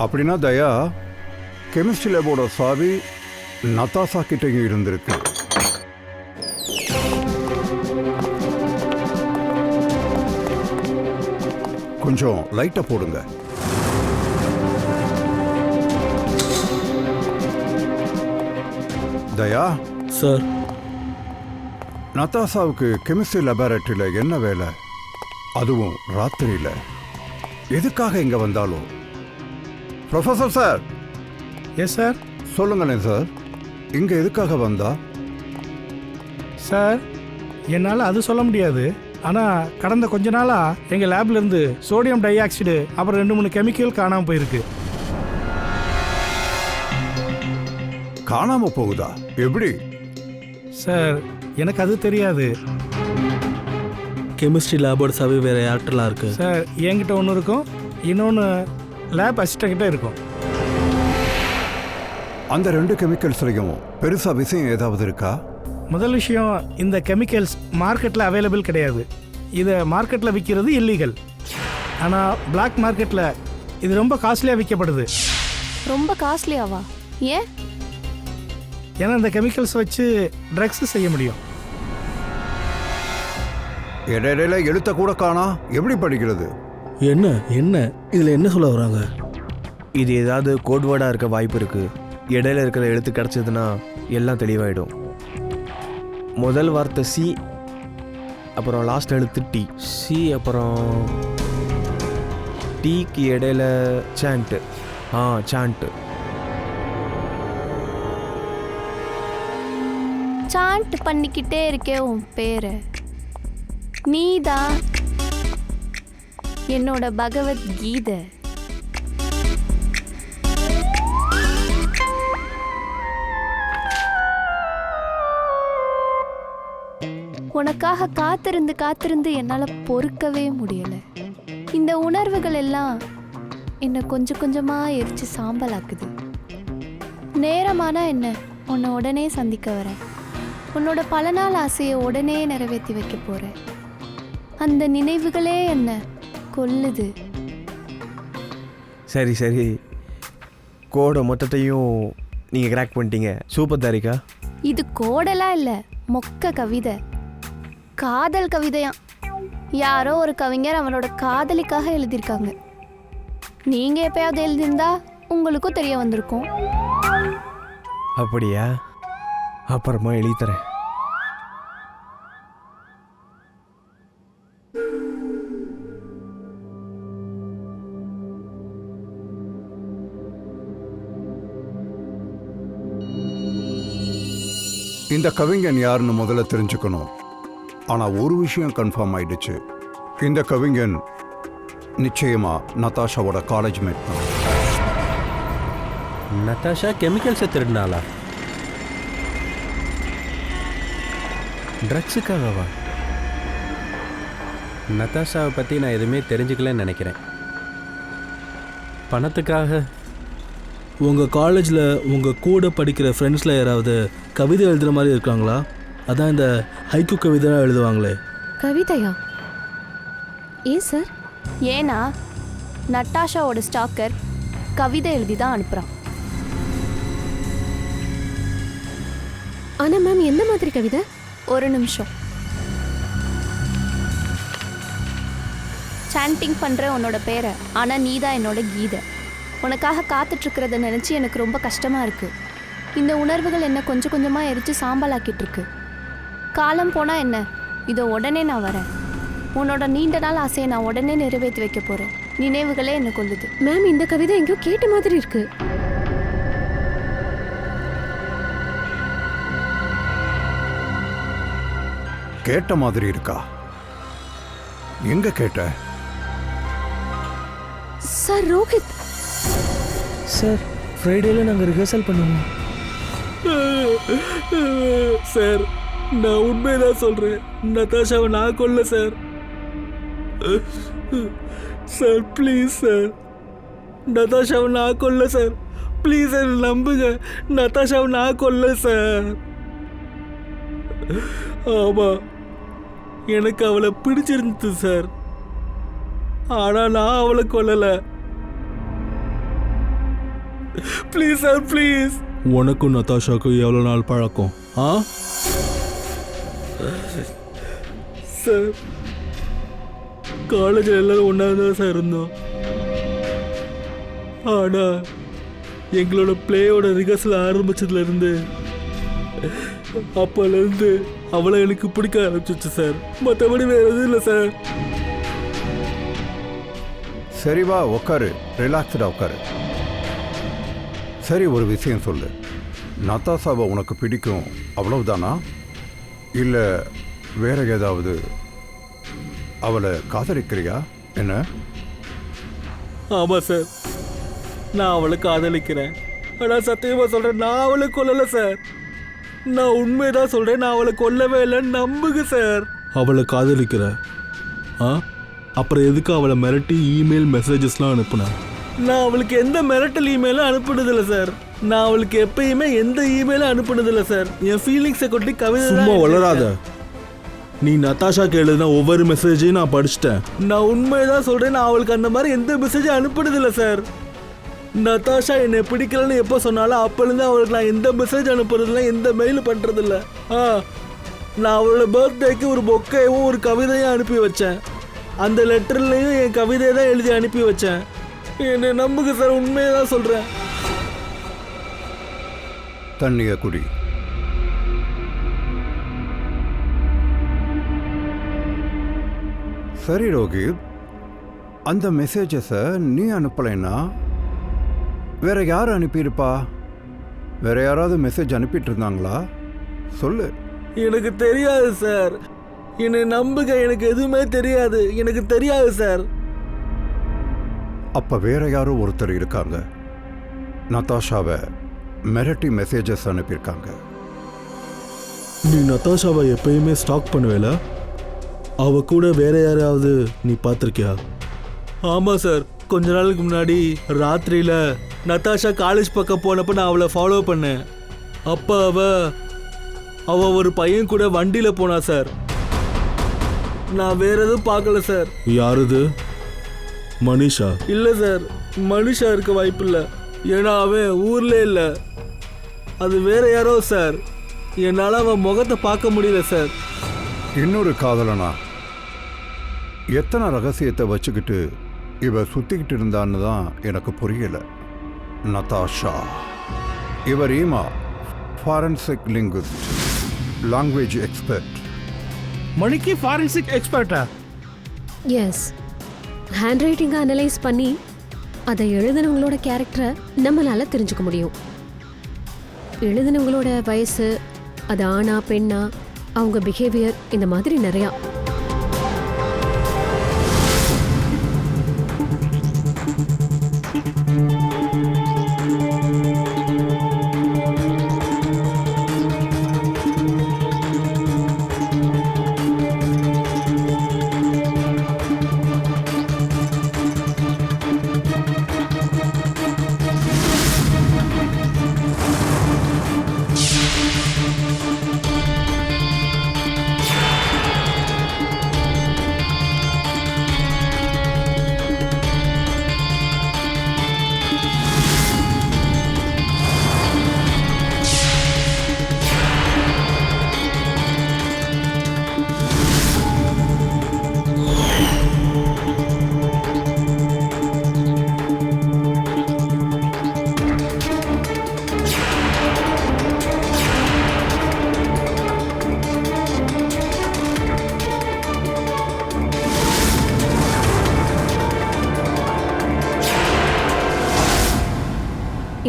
அப்படின்னா தயா, கெமிஸ்ட்ரி லேபோட சாவி நதாசா கிட்டேயும் இருந்திருக்கு. கொஞ்சம் லைட்டா போடுங்க. தயா சார், நதாசாவுக்கு கெமிஸ்ட்ரி லேபரேட்டரியில் என்ன வேலை, அதுவும் ராத்திரியில்? எதுக்காக இங்கே வந்தாலும்? Professor sir. Yes sir. சொல்லுங்களேன் சார், இங்கே எதுக்காக வந்தா? சார், என்னால் அது சொல்ல முடியாது. ஆனால் கடந்த கொஞ்ச நாளாக எங்கள் லேப்லேருந்து சோடியம் டை ஆக்சைடு அப்புறம் 2-3 கெமிக்கல் காணாமல் போயிருக்கு. காணாம போகுதா? எப்படி? சார், எனக்கு அது தெரியாது. கெமிஸ்ட்ரி லேபோட சாவி வேறு யார்கிட்டலாம் இருக்குது? சார், என்கிட்ட ஒன்று இருக்கும், இன்னொன்று லேப் அசிஸ்டன்ட் கிட்ட இருக்கும். அந்த 2 கெமிக்கல்ஸ்லையும் பெருசா விஷயம் ஏதாவது இருக்கா? முதல் விஷயம், இந்த கெமிக்கல்ஸ் மார்க்கெட்டில் அவைலபிள் கிடையாது. இதை மார்க்கெட்டில் விற்கிறது இல்லீகல். ஆனால் பிளாக் மார்க்கெட்டில் இது ரொம்ப காஸ்ட்லியாக விற்கப்படுது. ரொம்ப காஸ்ட்லியாவா? ஏன்? ஏன்னா இந்த கெமிக்கல்ஸ் வச்சு ட்ரக்ஸ் செய்ய முடியும். இடையில எழுத்த கூட காணா, எப்படி படிக்கிறது? என்ன என்ன இதில் என்ன சொல்ல வராங்க? இது ஏதாவது கோட் வேர்டாக இருக்க வாய்ப்பு இருக்குது. இடையில இருக்கிற எழுத்து கிடச்சதுன்னா எல்லாம் தெளிவாயிடும். முதல் வார்த்தை சி, அப்புறம் லாஸ்ட் எழுத்து டி. சி அப்புறம் டீக்கு இடையில சாண்ட்டு. சாண்ட்டு. சாண்ட் பண்ணிக்கிட்டே இருக்கே உன் பேரை. நீதான் என்னோட பகவத்கீதை. உனக்காக காத்திருந்து காத்திருந்து என்னால் பொறுக்கவே முடியல. இந்த உணர்வுகள் எல்லாம் என்னை கொஞ்சம் கொஞ்சமாக எரிச்சு சாம்பலாக்குது. நேரமானா என்ன, உன்னை உடனே சந்திக்க வரேன். உன்னோட பல நாள் ஆசையை உடனே நிறைவேற்றி வைக்க போகிறேன். அந்த நினைவுகளே என்ன கொல்லுது. சரி சரி, கோடை மொத்தத்தையும் நீங்கள் கிராக் பண்ணிட்டீங்க. சூப்பர் தாரிகா. இது கோடெல்லாம் இல்லை, மொக்க கவிதை. காதல் கவிதையாம். யாரோ ஒரு கவிஞர் அவனோட காதலிக்காக எழுதியிருக்காங்க. நீங்கள் எப்பயாவது எழுதியிருந்தா உங்களுக்கும் தெரிய வந்திருக்கும். அப்படியா? அப்புறமா எழுதித்தரேன். இந்த கவிஞன் யாருன்னு முதல்ல தெரிஞ்சுக்கணும். ஆனால் ஒரு விஷயம் கன்ஃபார்ம் ஆயிடுச்சு, இந்த கவிஞன் நிச்சயமா நதாஷாவோட காலேஜ் மேட் தான். நதாஷா கெமிக்கல்ஸை திருடினாளா? ட்ரக்ஸுக்காகவா? நதாஷாவை பற்றி நான் எதுவுமே தெரிஞ்சுக்கலன்னு நினைக்கிறேன். பணத்துக்காக. உங்கள் காலேஜில் உங்கள் கூட படிக்கிற ஃப்ரெண்ட்ஸில் யாராவது கவிதை எழுதுகிற மாதிரி இருக்காங்களா? அதான் இந்த ஹைக்கூ கவிதைலாம் எழுதுவாங்களே. கவிதையா? ஏன் சார்? ஏன்னா நட்டாஷாவோட ஸ்டாக்கர் கவிதை எழுதி தான் அனுப்புகிறான். ஆனால் மேம், எந்த மாதிரி கவிதை? ஒரு நிமிஷம். சாண்டிங் பண்ணுற உன்னோட பேரை, ஆனால் நீ தான் என்னோட கீதை. உனக்காக காத்துட்ருக்கிறத நினச்சி எனக்கு ரொம்ப கஷ்டமாக இருக்குது. இந்த உணர்வுகள் என்ன கொஞ்சம் கொஞ்சமாக எரித்து சாம்பலாக்கிட்டுருக்கு. காலம் போனால் என்ன, இதோ உடனே நான் வரேன். உன்னோட நீண்ட நாள் ஆசையை நான் உடனே நிறைவேற்றி வைக்க போகிறேன். நினைவுகளே என்ன கொல்லுது. மேம், இந்த கவிதை எங்கேயோ கேட்ட மாதிரி இருக்கு. கேட்ட மாதிரி இருக்கா? எங்க கேட்ட? சார், ரோஹித் சார், ஃப்ரைடேல நாங்கள் ரிஹர்சல் பண்ணுவோம். சார், நான் உண்மைதான் சொல்கிறேன். நதாஷாவை நான் கொல்ல சார். சார் ப்ளீஸ் சார், நதாஷாவை நான் கொல்ல சார். ப்ளீஸ் சார், நம்புங்க. நதாஷாவை நான் கொல்ல சார். ஆமாம், எனக்கு அவளை பிடிச்சிருந்தது சார். ஆனால் நான் அவளை கொல்லலை. Please sir please. உனக்கும் நதாஷாக்கும் எவ்வளோ நாள் பழக்கம்? ஆ சார் காலேஜில் எல்லாரும் ஒன்றா தான் சார் இருந்தோம். ஆனால் எங்களோட பிளேயோட ரிஹர்சல் ஆரம்பிச்சதுலேருந்து அப்போலேருந்து அவளை எனக்கு பிடிக்க ஆரம்பிச்சிச்சு சார். மற்றபடி வேறு எதுவும் இல்லை சார். சரி வா உட்காரு, ரிலாக்ஸ்டாக உட்காரு. சரி ஒரு விஷயம் சொல்லு, நதாஷாவை உனக்கு பிடிக்கும் அவ்வளவுதானா, இல்லை வேற ஏதாவது அவளை காதலிக்கிறியா என்ன? ஆமாம் சார், நான் அவளை காதலிக்கிறேன். ஆனால் சத்தியமாக சொல்கிறேன், நான் அவளை கொல்லலை சார். நான் உண்மைதான் சொல்கிறேன், நான் அவளை கொல்லவே இல்லைன்னு நம்புங்க சார். அவளை காதலிக்கிற? ஆ அப்புறம் எதுக்கு அவளை மிரட்டி இமெயில் மெசேஜஸ்லாம் அனுப்புனேன்? நான் அவளுக்கு எந்த மிரட்டல் இமெயிலும் அனுப்புனதில்லை சார். நான் அவளுக்கு எப்பயுமே எந்த இமெயிலும் அனுப்புனதில்லை சார். என் ஃபீலிங்ஸை கொட்டி கவிதை சும்மா வளராத. நீ நதாஷாக்கு எழுதின ஒவ்வொரு மெசேஜையும் நான் படிச்சிட்டேன். நான் உண்மைதான் சொல்கிறேன், நான் அவளுக்கு அந்த மாதிரி எந்த மெசேஜும் அனுப்புனதில்லை சார். நதாஷா என்னை பிடிக்கலன்னு எப்போ சொன்னாலும் அப்போலேருந்து அவளுக்கு நான் எந்த மெசேஜ் அனுப்புறதில்ல, எந்த மெயில் பண்ணுறதில்ல. நான் அவளோட பர்த்டேக்கு ஒரு பொக்கையும் ஒரு கவிதையும் அனுப்பி வச்சேன். அந்த லெட்டர்லையும் என் கவிதையை தான் எழுதி அனுப்பி வச்சேன். என்னை நம்புங்க சார், உண்மையை தான் சொல்கிறேன். தண்ணியை குடி. சரி ரோஹித், அந்த மெசேஜஸை நீ அனுப்பலைன்னா வேற யார் அனுப்பியிருப்பா? வேற யாராவது மெசேஜ் அனுப்பிட்டு இருந்தாங்களா? சொல்லு. எனக்கு தெரியாது சார், என்னை நம்புங்க, எனக்கு எதுவுமே தெரியாது, எனக்கு தெரியாது சார். அப்ப வேற யாரோ ஒருத்தர் இருக்காங்க, நதாஷாவை மிரட்டி மெசேஜஸ் அனுப்பியிருக்காங்க. நீ நதாஷாவை எப்பயுமே ஸ்டாக் பண்ணுவேல, அவ கூட வேற யாராவது நீ பார்த்துருக்கியா? ஆமாம் சார், கொஞ்ச நாளுக்கு முன்னாடி ராத்திரியில் நதாஷா காலேஜ் பக்கம் போனப்போ நான் அவளை ஃபாலோ பண்ணேன். அப்போ அவ ஒரு பையன் கூட வண்டியில் போனா சார். நான் வேற எதுவும் பார்க்கல சார். யாருது? மனிஷா? இல்லை சார், மனிஷா இருக்க வாய்ப்பில்லை. ஏன்னா அவன் ஊர்ல இல்லை, அது வேற யாரோ சார். என்னால் அவன் முகத்தை பார்க்க முடியல சார். இன்னொரு காதலனா எத்தனை ரகசியத்தை வச்சுக்கிட்டு இவ சுத்திக்கிட்டு இருந்தான்னு தான் எனக்கு புரியல. நதாஷா, இவர் ஈமா ஃபாரன்சிக் லிங்குவிஸ்ட், லாங்குவேஜ் எக்ஸ்பர்ட். மணிக்கு ஃபாரன்சிக் எக்ஸ்பர்ட்டா? எஸ், ஹேண்ட் ரைட்டிங்கை அனலைஸ் பண்ணி அதை எழுதினவங்களோட கேரக்டரை நம்மளால தெரிஞ்சுக்க முடியும். எழுதினவங்களோட வயசு, அது ஆணா பெண்ணா, அவங்க பிஹேவியர், இந்த மாதிரி நிறையா.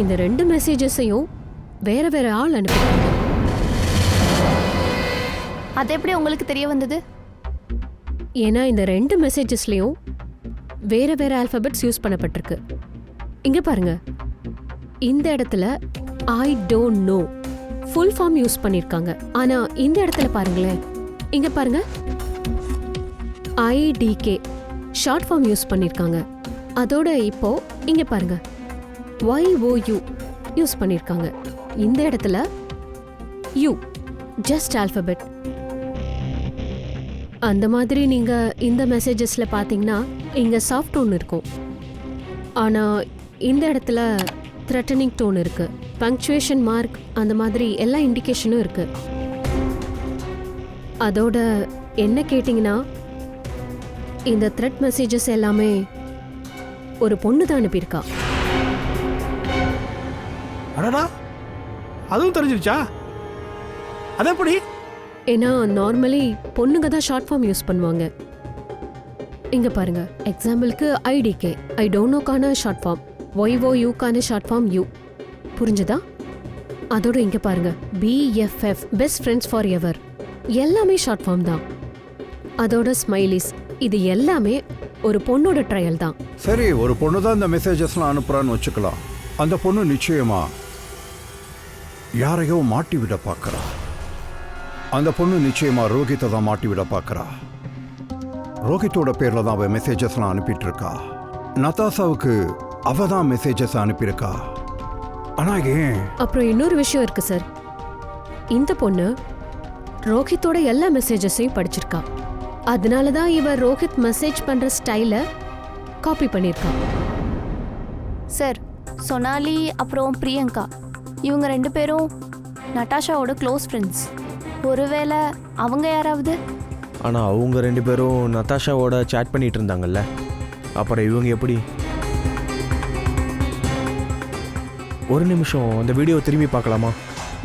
இந்த ரெண்டு மெசேஜஸையும் வேற வேற ஆள் அனுப்பிட்டாங்க. அது எப்படி உங்களுக்கு தெரிய வந்தது? ஏன்னா இந்த ரெண்டு மெசேஜஸ்லயும் வேற வேற ஆல்பபெட்ஸ் யூஸ் பண்ணப்பட்டிருக்கு. இங்க பாருங்க, இந்த இடத்துல I don't know full form use பண்ணிருக்காங்க. ஆனா இந்த இடத்துல பாருங்களேன், இங்க பாருங்க, IDK ஷார்ட் ஃபார்ம் யூஸ் பண்ணிருக்காங்க. அதோட இப்போ இங்க பாருங்க, YOU யூஸ் பண்ணிருக்காங்க. இந்த இடத்துல U ஜஸ்ட் ஆல்பபெட். அந்த மாதிரி நீங்க இந்த மெசேஜஸ்ல பாத்தீங்கன்னா இங்க சாஃப்ட் டோன் இருக்கும். ஆனா இந்த இடத்துல த்ரெட்டனிங் டோன் இருக்கு, பங்க்சுவேஷன் மார்க், அந்த மாதிரி எல்லா இண்டிகேஷனும் இருக்கு. அதோட என்ன கேட்டிங்கன்னா, இந்த த்ரெட் மெசேஜஸ் எல்லாமே ஒரு பொண்ணு தான் அனுப்பியிருக்கா. அடடா, அதுவும் தெரிஞ்சிருச்சா? அது எப்படி? ஏன்னா நார்மலி பொண்ணுங்க தான் ஷார்ட் ஃபார்ம் யூஸ் பண்ணுவாங்க. இங்க பாருங்க, எக்ஸாம்பிளுக்கு ஐடிகே, ஐ டோன்ட் நோக்கான ஷார்ட் ஃபார்ம், ஒய்ஓயூக்கான ஷார்ட் ஃபார்ம் யூ. புரிஞ்சுதா? அதோட இங்க பாருங்க, BFF, best friends forever, எல்லாமே ஷார்ட் ஃபார்ம் தான். அதோட ஸ்மைலிஸ், இது எல்லாமே ஒரு பொண்ணோட ட்ரையல் தான். சரி, ஒரு பொண்ணு தான் இந்த மெசேஜஸ்லாம் அனுப்புறான்னு வச்சுக்கலாம். அந்த பொண்ணு நிச்சயமா யாரையோ மாட்டி விட பார்க்கறா. அந்த பொண்ணு நிச்சயமா ரோஹித்தை தான் மாட்டி விட பார்க்கறா. ரோஹித்தோட பேர்ல தான் அவ மெசேஜஸ்லாம் அனுப்பிட்டு இருக்கா. நதாசாவுக்கு அவ தான் மெசேஜஸ் அனுப்பியிருக்கா. ஆனா ஏன்? அப்புறம் இன்னொரு விஷயம் இருக்கு சார், இந்த பொண்ணு ரோஹித்தோட எல்லா மெசேஜஸையும் படிச்சிருக்கா. அதனால தான் இவ ரோஹித் மெசேஜ் பண்ற ஸ்டைலை காப்பி பண்ணியிருக்கா. சார், சொனாலி அப்புறம் பிரியங்கா இவங்க 2 பேரும் நட்டாஷாவோட க்ளோஸ் ஃப்ரெண்ட்ஸ். ஒருவேளை அவங்க யாராவது? ஆனால் அவங்க 2 பேரும் நதாஷாவோட சேட் பண்ணிட்டு இருந்தாங்கல்ல, அப்புறம் இவங்க எப்படி? ஒரு நிமிஷம், அந்த வீடியோ திரும்பி பார்க்கலாமா?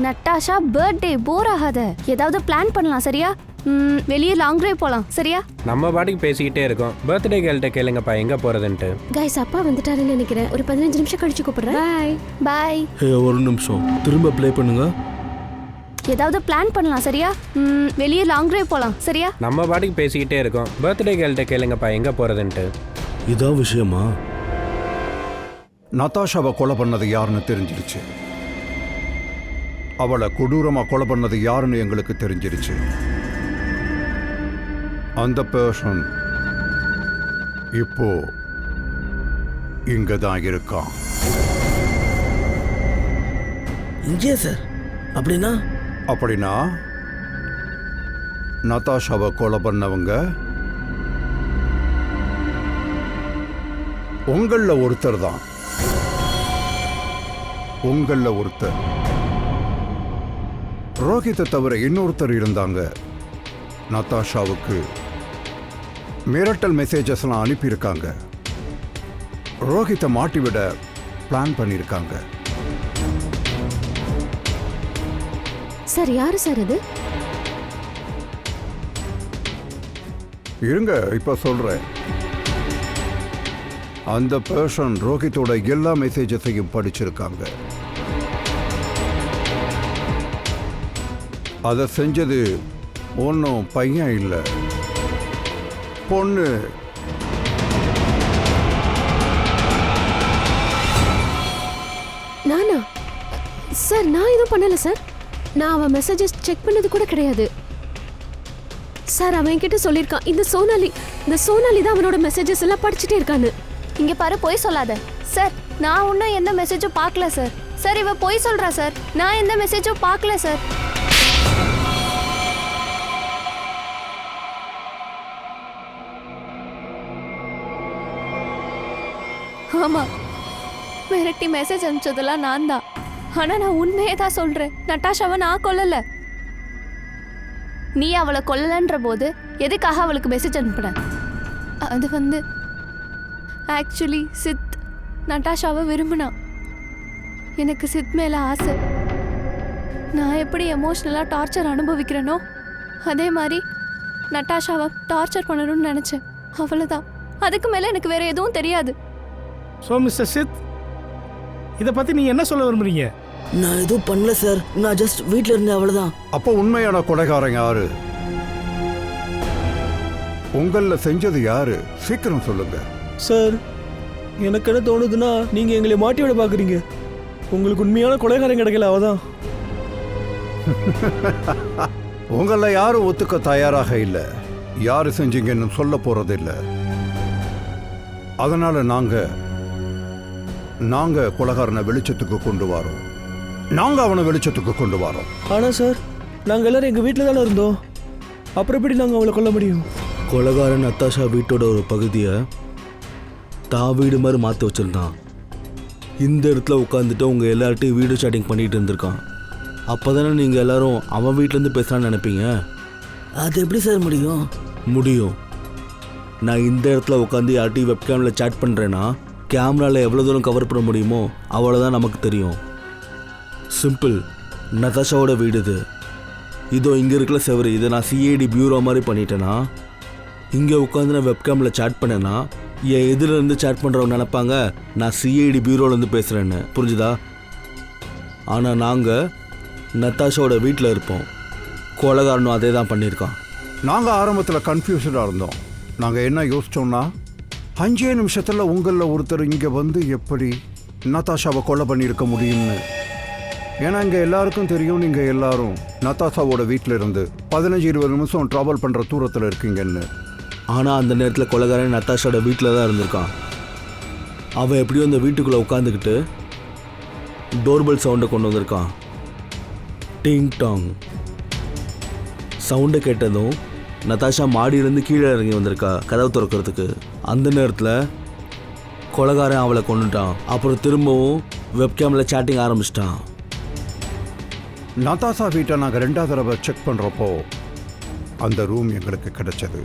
நட்டாஷா பர்த்டே, போர் ஆகாத, ஏதாவது பிளான் பண்ணலாம் சரியா? வெளியே லாங் டிரைவ் போகலாம் சரியா? நம்ம பாட்டுக்கு பேசிக்கிட்டே இருக்கோம். பர்த்டே கேர்ள்கிட்ட கேளுங்கப்பா எங்கே போகிறதுன்ட்டு. கைஸ், அப்பா வந்துட்டாருன்னு நினைக்கிறேன். ஒரு 15 நிமிஷம் கழிச்சு கூப்பிடுறேன். பாய் பாய். ஹே, ஒரு நிமிஷம், திரும்ப ப்ளே பண்ணுங்க. ஏதாவது பிளான் பண்ணலாம் சரியா? வெளியே லாங் டிரைவ் போகலாம் சரியா? நம்ம பாட்டுக்கு பேசிக்கிட்டே இருக்கோம். பர்த்டே கேர்ள்கிட்ட கேளுங்கப்பா எங்கே போகிறதுன்ட்டு. இதான் விஷயமா? நதாஷாவை கொலை பண்ணது யாருன்னு தெரிஞ்சிருச்சு. அவளை கொடூரமாக கொலை பண்ணது யாருன்னு எங்களுக்கு தெரிஞ்சிருச்சு. அந்த பர்சன் இப்போ இங்க தான் இருக்கான். இங்கே சார்? அப்படின்னா நதாஷாவை கொலை பண்ணவங்க உங்களில் ஒருத்தர் தான். உங்களில் ஒருத்தர். ரோஹித்தை தவிர இன்னொருத்தர் இருந்தாங்க. நதாஷாவுக்கு மிரட்டல் மெசேஜஸ்லாம் அனுப்பியிருக்காங்க. ரோஹித்தை மாட்டிவிட பிளான் பண்ணியிருக்காங்க. சார், யாரு சார் இது? இருங்க, இப்ப சொல்றேன். அந்த பர்சன் ரோஹித்தோட எல்லா மெசேஜஸையும் படிச்சிருக்காங்க. அதை செஞ்சது ஒன்றும் பையன் இல்லை, பொண்ணு. நானா? சார், நான் எதுவும் பண்ணல சார். நான் அவன் மெசேஜஸ் செக் பண்ணது கூட கிடையாது சார். அவன் கிட்ட சொல்லியிருக்கான், இந்த சோனாலி தான் அவனோட மெசேஜஸ் எல்லாம் படிச்சுட்டே இருக்கான்னு. இங்க பாரு, போய் சொல்லாத சார். நான் ஒன்றும் எந்த மெசேஜும் பார்க்கல சார். சார், இவ போய் சொல்றா சார். நான் எந்த மெசேஜும் பார்க்கல சார். ஆமா, மிரட்டி மெசேஜ் அனுப்பிச்சதெல்லாம் நான் தான். ஆனா நான் உண்மையே தான் சொல்றேன். நட்டாஷாவை நான் கொல்லல. நீ அவளை கொல்லலன்ற போது எதுக்காக அவளுக்கு மெசேஜ் அனுப்புன? அது ஆக்சுவலி சித் நட்டாஷாவை விரும்பினா. எனக்கு சித் மேல ஆசை. நான் எப்படி எமோஷ்னலாக டார்ச்சர் அனுபவிக்கிறேனோ அதே மாதிரி நட்டாஷாவை டார்ச்சர் பண்ணணும்னு நினச்சேன். அவ்வளோதான். அதுக்கு மேலே எனக்கு வேற எதுவும் தெரியாது. ஸோ மிஸ்டர் சித், இதை பற்றி நீ என்ன சொல்ல விரும்புறீங்க? நான் எதுவும் பண்ணல சார். நான் ஜஸ்ட் வீட்டில் இருந்தேன், அவ்வளோதான். அப்போ உண்மையான கொலைகாரன் யாரு? உங்களில் செஞ்சது யாரு? சீக்கிரம் சொல்லுங்க சார். எனக்கு என்ன தோணுதுன்னா, நீங்கள் எங்களை மாட்டி விட பார்க்குறீங்க. உங்களுக்கு உண்மையான கொலைகாரன் கிடைக்கல, அவதான். உங்களை யாரும் ஒத்துக்க தயாராக இல்லை. யாரு செஞ்சீங்கன்னு சொல்ல போறது இல்லை. அதனால நாங்க கொலைகாரனை வெளிச்சத்துக்கு கொண்டு வரோம். நாங்க அவனை வெளிச்சத்துக்கு கொண்டு வரோம். ஆனால் சார், நாங்கள் எல்லாரும் எங்கள் வீட்டில் தானே இருந்தோம். அப்புறம் எப்படி நாங்கள் அவளை கொல்ல முடியும்? கொலைகாரன் நத்தாஷா வீட்டோட ஒரு பகுதியை தான் வீடு மாதிரி மாற்றி வச்சிருந்தான். இந்த இடத்துல உட்காந்துட்டு உங்கள் எல்லார்ட்டையும் வீடியோ சாட்டிங் பண்ணிகிட்டு இருந்திருக்கான். அப்போ தானே நீங்கள் எல்லாரும் அவன் வீட்டிலேருந்து பேசுகிறான்னு நினைப்பீங்க. அது எப்படி சார் முடியும்? முடியும். நான் இந்த இடத்துல உட்காந்து யார்ட்டையும் வெப்கேமில் சேட் பண்ணுறேன்னா கேமராவில் எவ்வளோ தூரம் கவர் பண்ண முடியுமோ அவ்வளோதான் நமக்கு தெரியும். சிம்பிள். நதாஷாவோட வீடு இது. இதோ இங்கே இருக்கிற செவரு இதை நான் சிஐடி பியூரோ மாதிரி பண்ணிட்டேன்னா இங்கே உட்காந்து நான் வெப்கேமில் சேட் பண்ணேன்னா என் எதிரிலேருந்து சேட் பண்ணுறவங்க நினைப்பாங்க நான் சிஐடி பியூரோலேருந்து பேசுகிறேன்னு. புரிஞ்சுதா? ஆனால் நாங்கள் நதாஷாவோட வீட்டில் இருப்போம். கொலைகாரனும் அதே தான் பண்ணியிருக்கான். நாங்கள் ஆரம்பத்தில் கன்ஃபியூஷனாக இருந்தோம். நாங்கள் என்ன யோசித்தோம்னா 5 நிமிஷத்தில் உங்களில் ஒருத்தர் இங்கே வந்து எப்படி நதாஷாவை கொலை பண்ணியிருக்க முடியும்னு. ஏன்னா இங்கே எல்லாருக்கும் தெரியும் நீங்கள் எல்லாரும் நதாஷாவோட வீட்டில் இருந்து 15-20 நிமிஷம் ட்ராவல் பண்ணுற தூரத்தில் இருக்கீங்கன்னு. ஆனால் அந்த நேரத்தில் கொலைகாரன் நதாஷாவோட வீட்டில் தான் இருந்திருக்கான். அவன் எப்படியோ அந்த வீட்டுக்குள்ளே உட்காந்துக்கிட்டு டோர்பெல் சவுண்டை கொண்டு வந்திருக்கான். டிங் டாங் சவுண்டை கேட்டதும் நதாஷா மாடியிலேருந்து கீழே இறங்கி வந்திருக்கா கதவு திறக்கிறதுக்கு. அந்த நேரத்தில் கொலைகாரன் அவளை கொண்டுட்டான். அப்புறம் திரும்பவும் வெப்கேமில் சேட்டிங் ஆரம்பிச்சிட்டான். நதாஷா வீட்டை நாங்கள் 2வது தடவை செக் பண்ணுறப்போ அந்த ரூம் எங்களுக்கு கிடைச்சது.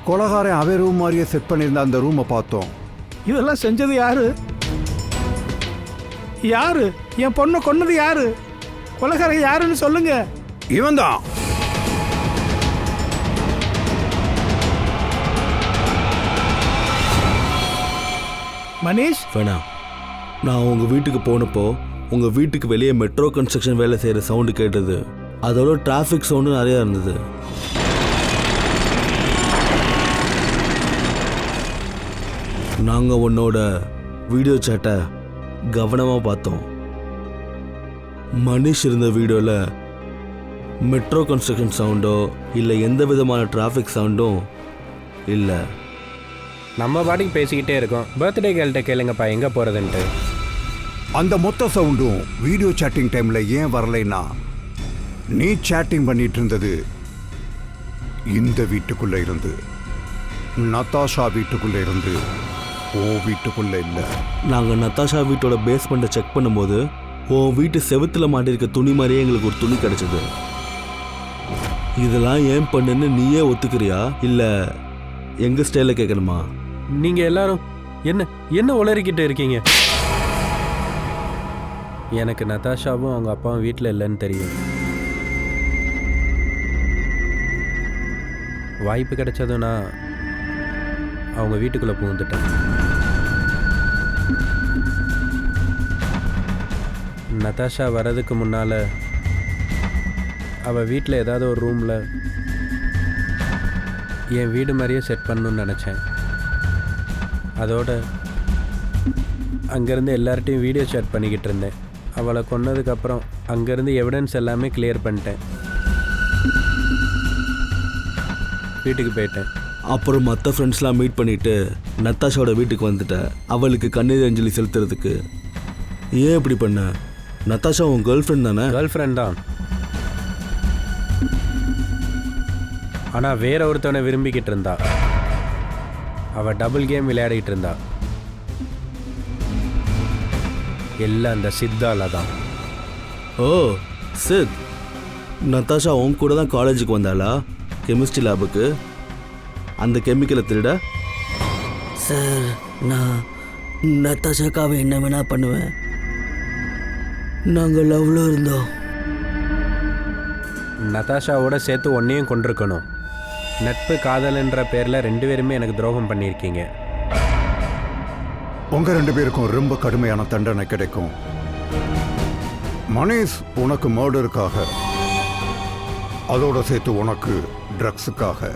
கொலைகாரன் அவன் ரூம் மாதிரியே செட் பண்ணியிருந்த அந்த ரூமை பார்த்தோம். இதெல்லாம் செஞ்சது யாரு? யாரு? என் பொண்ணை கொன்னது யாரு? கொலைகாரன் யாருன்னு சொல்லுங்க. இவன் தான். மனிஷ், வேணாம். நான் உங்கள் வீட்டுக்கு போனப்போ உங்கள் வீட்டுக்கு வெளியே மெட்ரோ கன்ஸ்ட்ரக்ஷன் வேலை செய்கிற சவுண்டு கேட்டது. அதோட டிராஃபிக் சவுண்டு நிறையா இருந்தது. நாங்கள் உன்னோட வீடியோ சேட்டை கவனமாக பார்த்தோம். மனிஷ் இருந்த வீடியோவில் மெட்ரோ கன்ஸ்ட்ரக்ஷன் சவுண்டோ இல்லை எந்த விதமான டிராஃபிக் சவுண்டும் இல்லை. நம்ம பாட்டுக்கு பேசிக்கிட்டே இருக்கோம். பர்த்டே கேர்ள்கிட்ட கேளுங்கப்பா எங்கே போகிறதுன்ட்டு. அந்த மொத்த சவுண்டும் வீடியோ சேட்டிங் டைமில் ஏன் வரலைன்னா நீ சேட்டிங் பண்ணிட்டு இருந்தது இந்த வீட்டுக்குள்ளே இருந்து, நதாஷா வீட்டுக்குள்ளே இருந்து, ஓ வீட்டுக்குள்ளே இல்லை. நாங்கள் நதாஷா வீட்டோட பேஸ்மெண்ட்டை செக் பண்ணும்போது உன் வீட்டு செவுத்தில் மாட்டிருக்க துணி மாதிரியே எங்களுக்கு ஒரு துணி கிடச்சிது. இதெல்லாம் ஏன் பண்ணுன்னு நீயே ஒத்துக்கிறியா இல்லை எங்கள் ஸ்டைலில் கேட்கணுமா? நீங்கள் எல்லாரும் என்ன உளறிக்கிட்டு இருக்கீங்க? எனக்கு நதாஷாவும் அவங்க அப்பாவும் வீட்டில் இல்லைன்னு தெரியும். வாய்ப்பு கிடைச்சதும் நான் அவங்க வீட்டுக்குள்ளே புகுந்துட்டேன். நதாஷா வர்றதுக்கு முன்னால் அவள் வீட்டில் ஏதாவது ஒரு ரூமில் என் வீடு மாதிரியே செட் பண்ணணும்னு நினச்சேன். அதோட அங்கேருந்து எல்லார்ட்டையும் வீடியோ சேட் பண்ணிக்கிட்டு இருந்தேன். அவளை கொன்னதுக்கப்புறம் அங்கேருந்து எவிடன்ஸ் எல்லாமே கிளியர் பண்ணிட்டேன். வீட்டுக்கு போயிட்டேன். அப்புறம் மற்ற ஃப்ரெண்ட்ஸ்லாம் மீட் பண்ணிவிட்டு நதாஷாவோட வீட்டுக்கு வந்துட்டேன் அவளுக்கு கண்ணீர் அஞ்சலி செலுத்துறதுக்கு. ஏன் இப்படி பண்ண? நதாஷா உன் கேர்ள் ஃப்ரெண்ட் தானே? கேர்ள் ஃப்ரெண்ட் தான். ஆனால் வேற ஒருத்தவனை விரும்பிக்கிட்டு இருந்தா. அவள் டபுள் கேம் விளையாடிக்கிட்டு இருந்தா. எல்லாம் அந்த சித்தால தான். ஓ சித், நதாஷா உன் கூட தான் காலேஜுக்கு வந்தாளா கெமிஸ்ட்ரி லேபுக்கு? அந்த கெமிக்கலை திருட? சார், நான் நதாஷாக்காவை என்ன வேணா பண்ணுவேன். நாங்கள் லவ்ல இருந்தோம். நதாஷாவோட சேர்த்து ஒன்றையும் கொண்டிருக்கணும். நட்பு காதல்ன்ற பேரில் 2 பேருமே எனக்கு துரோகம் பண்ணியிருக்கீங்க. உங்கள் 2 பேருக்கும் ரொம்ப கடுமையான தண்டனை கிடைக்கும். மனிஷ் உனக்கு மர்டருக்காக, அதோட சேர்த்து உனக்கு ட்ரக்ஸுக்காக.